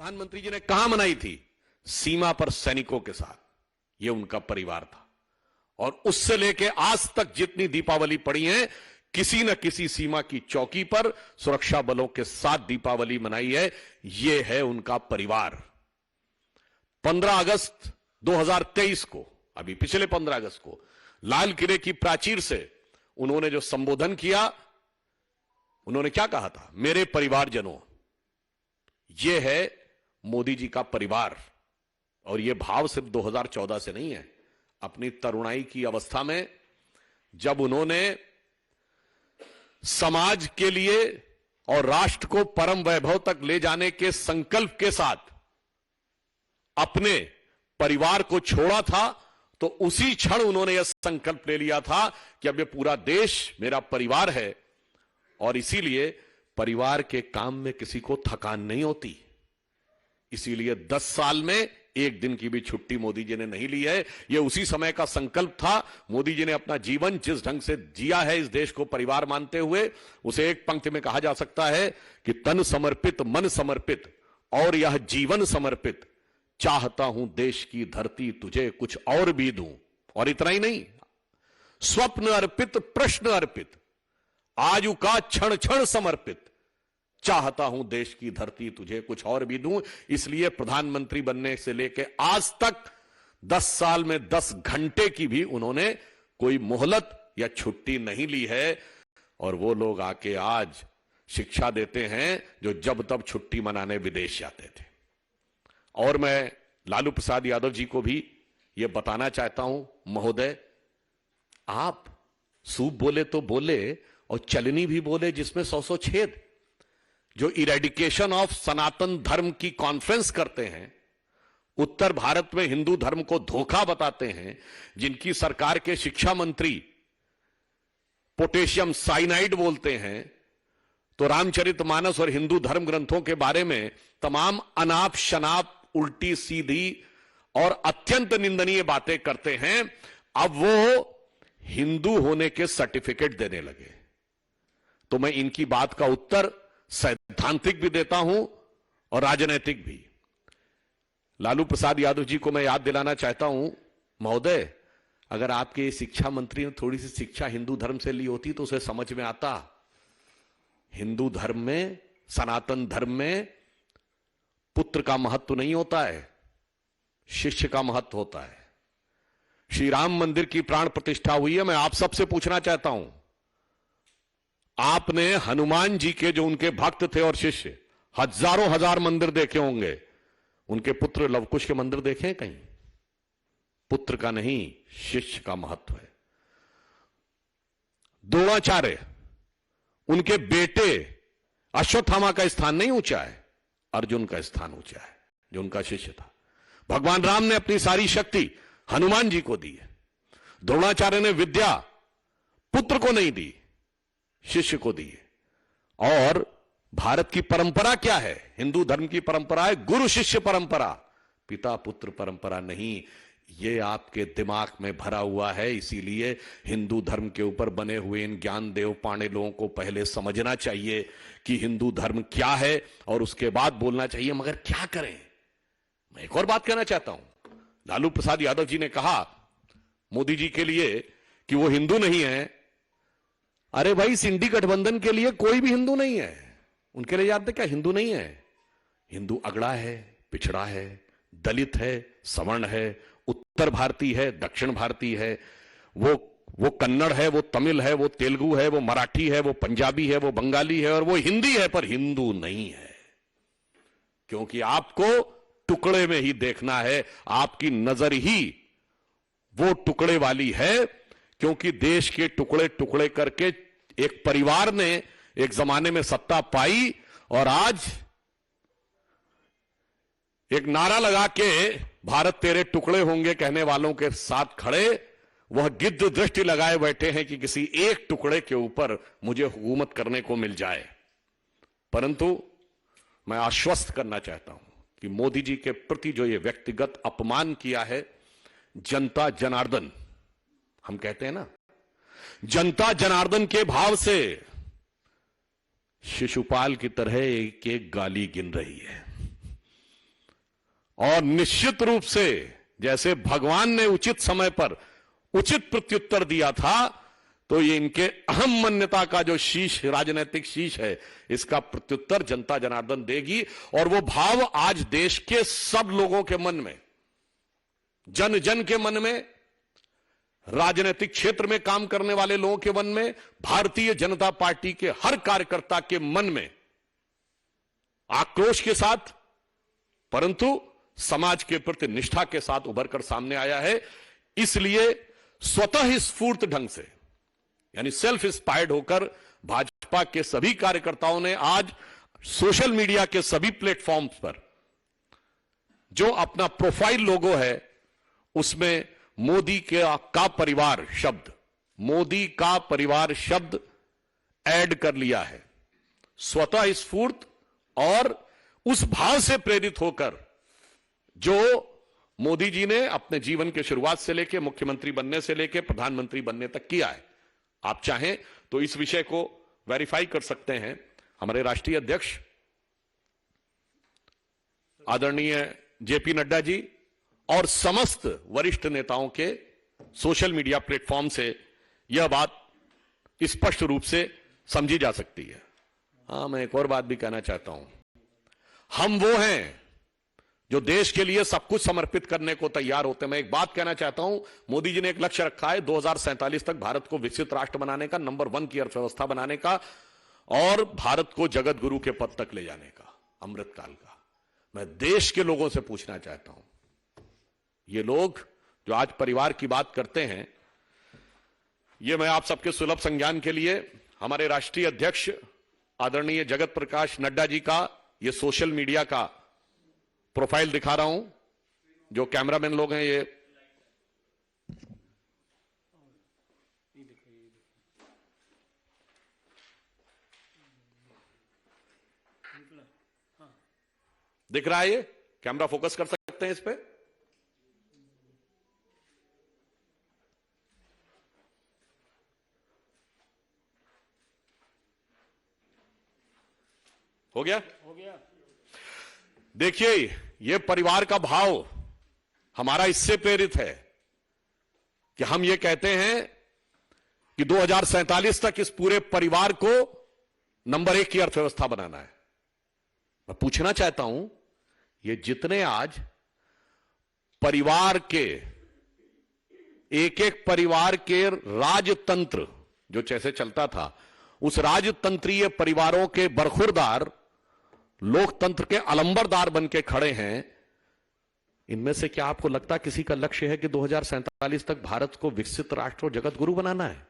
प्रधानमंत्री जी ने कहां मनाई थी? सीमा पर सैनिकों के साथ। यह उनका परिवार था और उससे लेके आज तक जितनी दीपावली पड़ी है, किसी न किसी सीमा की चौकी पर सुरक्षा बलों के साथ दीपावली मनाई है। यह है उनका परिवार। 15 अगस्त 2023 को, अभी पिछले 15 अगस्त को लाल किले की प्राचीर से उन्होंने जो संबोधन किया, उन्होंने क्या कहा था? मेरे परिवारजनों। यह है मोदी जी का परिवार। और यह भाव सिर्फ 2014 से नहीं है। अपनी तरुणाई की अवस्था में जब उन्होंने समाज के लिए और राष्ट्र को परम वैभव तक ले जाने के संकल्प के साथ अपने परिवार को छोड़ा था, तो उसी क्षण उन्होंने यह संकल्प ले लिया था कि अब यह पूरा देश मेरा परिवार है। और इसीलिए परिवार के काम में किसी को थकान नहीं होती। इसीलिए 10 साल में एक दिन की भी छुट्टी मोदी जी ने नहीं ली है। यह उसी समय का संकल्प था। मोदी जी ने अपना जीवन जिस ढंग से जिया है, इस देश को परिवार मानते हुए, उसे एक पंक्ति में कहा जा सकता है कि तन समर्पित, मन समर्पित और यह जीवन समर्पित, चाहता हूं देश की धरती तुझे कुछ और भी दूं। और इतना ही नहीं, स्वप्न अर्पित, प्रश्न अर्पित, आयु का क्षण क्षण समर्पित, चाहता हूं देश की धरती तुझे कुछ और भी दूं। इसलिए प्रधानमंत्री बनने से लेकर आज तक 10 साल में 10 घंटे की भी उन्होंने कोई मोहलत या छुट्टी नहीं ली है। और वो लोग आके आज शिक्षा देते हैं जो जब तब छुट्टी मनाने विदेश जाते थे। और मैं लालू प्रसाद यादव जी को भी यह बताना चाहता हूं, महोदय, आप सूप बोले तो बोले और चलनी भी बोले जिसमें 100 छेद। जो इरेडिकेशन ऑफ सनातन धर्म की कॉन्फ्रेंस करते हैं, उत्तर भारत में हिंदू धर्म को धोखा बताते हैं, जिनकी सरकार के शिक्षा मंत्री पोटेशियम साइनाइड बोलते हैं, तो रामचरितमानस और हिंदू धर्म ग्रंथों के बारे में तमाम अनाप शनाप, उल्टी सीधी और अत्यंत निंदनीय बातें करते हैं। अब वो हिंदू होने के सर्टिफिकेट देने लगे। तो मैं इनकी बात का उत्तर सैद्धांतिक भी देता हूं और राजनैतिक भी। लालू प्रसाद यादव जी को मैं याद दिलाना चाहता हूं, महोदय, अगर आपके शिक्षा मंत्री ने थोड़ी सी शिक्षा हिंदू धर्म से ली होती तो उसे समझ में आता। हिंदू धर्म में, सनातन धर्म में पुत्र का महत्व नहीं होता है, शिष्य का महत्व होता है। श्री राम मंदिर की प्राण प्रतिष्ठा हुई है। मैं आप सबसे पूछना चाहता हूं, आपने हनुमान जी के जो उनके भक्त थे और शिष्य, हजारों हजार मंदिर देखे होंगे, उनके पुत्र लवकुश के मंदिर देखे हैं कहीं? पुत्र का नहीं, शिष्य का महत्व है। द्रोणाचार्य, उनके बेटे अश्वत्थामा का स्थान नहीं ऊंचा है, अर्जुन का स्थान ऊंचा है, जो उनका शिष्य था। भगवान राम ने अपनी सारी शक्ति हनुमान जी को दी है। द्रोणाचार्य ने विद्या पुत्र को नहीं दी, शिष्य को दी है। और भारत की परंपरा क्या है? हिंदू धर्म की परंपरा है गुरु शिष्य परंपरा, पिता पुत्र परंपरा नहीं। ये आपके दिमाग में भरा हुआ है। इसीलिए हिंदू धर्म के ऊपर बने हुए इन ज्ञान देव पांडे लोगों को पहले समझना चाहिए कि हिंदू धर्म क्या है और उसके बाद बोलना चाहिए। मगर क्या करें? मैं एक और बात कहना चाहता हूं। लालू प्रसाद यादव जी ने कहा मोदी जी के लिए कि वो हिंदू नहीं है। अरे भाई, इस इंडी गठबंधन के लिए कोई भी हिंदू नहीं है। उनके लिए याद है क्या हिंदू नहीं है? हिंदू अगड़ा है, पिछड़ा है, दलित है, सवर्ण है, उत्तर भारतीय है, दक्षिण भारतीय है, वो कन्नड़ है, वो तमिल है, वो तेलुगु है, वो मराठी है, वो पंजाबी है, वो बंगाली है, और वो हिंदी है, पर हिंदू नहीं है। क्योंकि आपको टुकड़े में ही देखना है। आपकी नजर ही वो टुकड़े वाली है। क्योंकि देश के टुकड़े टुकड़े करके एक परिवार ने एक जमाने में सत्ता पाई और आज एक नारा लगा के भारत तेरे टुकड़े होंगे कहने वालों के साथ खड़े वह गिद्ध दृष्टि लगाए बैठे हैं कि किसी एक टुकड़े के ऊपर मुझे हुकूमत करने को मिल जाए। परंतु मैं आश्वस्त करना चाहता हूं कि मोदी जी के प्रति जो ये व्यक्तिगत अपमान किया है, जनता जनार्दन, हम कहते हैं ना, जनता जनार्दन के भाव से शिशुपाल की तरह एक एक गाली गिन रही है। और निश्चित रूप से जैसे भगवान ने उचित समय पर उचित प्रत्युत्तर दिया था, तो ये इनके अहम मान्यता का जो शीश, राजनीतिक शीश है, इसका प्रत्युत्तर जनता जनार्दन देगी। और वो भाव आज देश के सब लोगों के मन में, जन जन के मन में, राजनीतिक क्षेत्र में काम करने वाले लोगों के मन में, भारतीय जनता पार्टी के हर कार्यकर्ता के मन में आक्रोश के साथ, परंतु समाज के प्रति निष्ठा के साथ उभर कर सामने आया है। इसलिए स्वतः स्फूर्त ढंग से, यानी सेल्फ इंस्पायर्ड होकर भाजपा के सभी कार्यकर्ताओं ने आज सोशल मीडिया के सभी प्लेटफॉर्म्स पर जो अपना प्रोफाइल लोगो है, उसमें मोदी का परिवार शब्द, मोदी का परिवार शब्द ऐड कर लिया है। स्वतः स्फूर्त और उस भाव से प्रेरित होकर जो मोदी जी ने अपने जीवन के शुरुआत से लेकर मुख्यमंत्री बनने से लेकर प्रधानमंत्री बनने तक किया है। आप चाहें तो इस विषय को वेरीफाई कर सकते हैं। हमारे राष्ट्रीय अध्यक्ष आदरणीय जेपी नड्डा जी और समस्त वरिष्ठ नेताओं के सोशल मीडिया प्लेटफॉर्म से यह बात स्पष्ट रूप से समझी जा सकती है। हां, मैं एक और बात भी कहना चाहता हूं। हम वो हैं जो देश के लिए सब कुछ समर्पित करने को तैयार होते हैं। मैं एक बात कहना चाहता हूं, मोदी जी ने एक लक्ष्य रखा है 2047 तक भारत को विकसित राष्ट्र बनाने का, नंबर 1 की अर्थव्यवस्था बनाने का और भारत को जगत गुरु के पद तक ले जाने का, अमृतकाल का। मैं देश के लोगों से पूछना चाहता हूं, ये लोग जो आज परिवार की बात करते हैं, ये मैं आप सबके सुलभ संज्ञान के लिए हमारे राष्ट्रीय अध्यक्ष आदरणीय जगत प्रकाश नड्डा जी का ये सोशल मीडिया का प्रोफाइल दिखा रहा हूं। जो कैमरामैन लोग हैं, ये दिख रहा है, ये कैमरा फोकस कर सकते हैं इस पे। हो गया? हो गया। देखिए, यह परिवार का भाव हमारा इससे प्रेरित है कि हम ये कहते हैं कि 2047 तक इस पूरे परिवार को नंबर 1 की अर्थव्यवस्था बनाना है। मैं पूछना चाहता हूं, ये जितने आज परिवार के, एक एक परिवार के राजतंत्र जो जैसे चलता था, उस राजतंत्रीय परिवारों के बरखुरदार, लोकतंत्र के अलंबरदार बन के खड़े हैं, इनमें से क्या आपको लगता किसी का लक्ष्य है कि 2047 तक भारत को विकसित राष्ट्र और जगत गुरु बनाना है?